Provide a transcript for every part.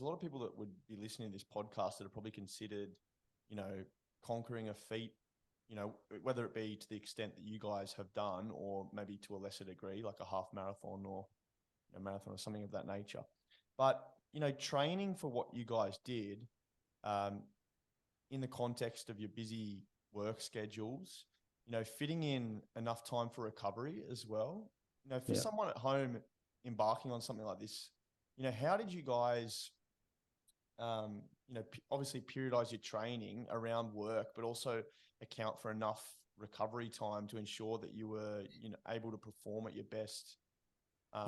a lot of people that would be listening to this podcast that have probably considered, conquering a feat, whether it be to the extent that you guys have done, or maybe to a lesser degree, like a half marathon or a marathon or something of that nature. But, training for what you guys did, in the context of your busy work schedules, fitting in enough time for recovery as well. For someone at home embarking on something like this, how did you guys, obviously periodize your training around work, but also account for enough recovery time to ensure that you were, able to perform at your best?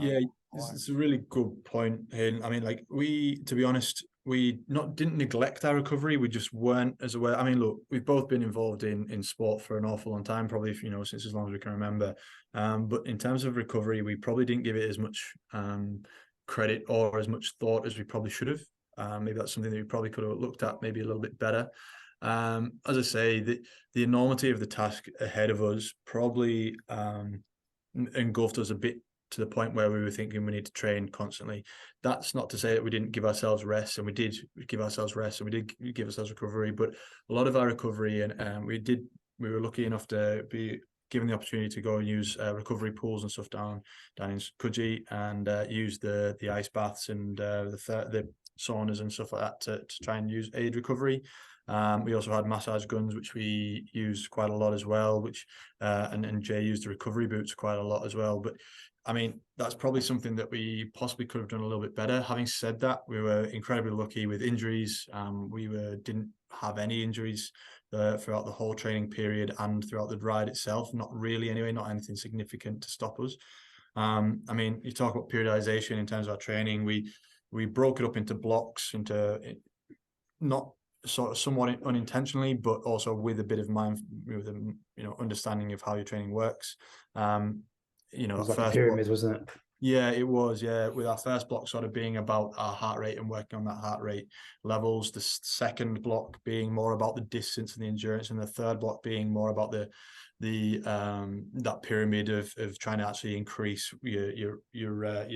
It's a really good point, Hayden. I mean, like, to be honest, we didn't neglect our recovery. We just weren't as aware. I mean, look, we've both been involved in sport for an awful long time, probably, since as long as we can remember. But in terms of recovery, we probably didn't give it as much credit or as much thought as we probably should have. Maybe that's something that we probably could have looked at maybe a little bit better. As I say, the enormity of the task ahead of us probably engulfed us a bit, to the point where we were thinking we need to train constantly. That's not to say that we didn't give ourselves rest, and we did give ourselves rest, and we did give ourselves recovery. But a lot of our recovery, and we were lucky enough to be given the opportunity to go and use recovery pools and stuff down in Coogee, and use the ice baths and the saunas and stuff like that to try and aid recovery. We also had massage guns, which we used quite a lot as well, which and Jay used the recovery boots quite a lot as well. But I mean, that's probably something that we possibly could have done a little bit better. Having said that, we were incredibly lucky with injuries. We didn't have any injuries throughout the whole training period and throughout the ride itself. Not really, anyway. Not anything significant to stop us. I mean, you talk about periodization in terms of our training. We broke it up into blocks, not sort of somewhat unintentionally, but also with a bit of understanding of how your training works. It was like a pyramid, wasn't it? Yeah, it was. Yeah, with our first block sort of being about our heart rate and working on that heart rate levels. The second block being more about the distance and the endurance, and the third block being more about that pyramid of trying to actually increase your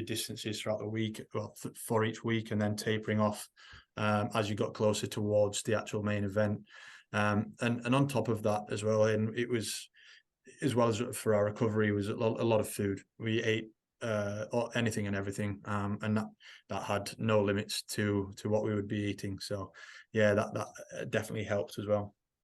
distances throughout the week, for each week, and then tapering off as you got closer towards the actual main event. And on top of that as well, and it was, as well as for our recovery, was a lot of food. We ate anything and everything, and that had no limits to what we would be eating. So yeah, that definitely helped as well.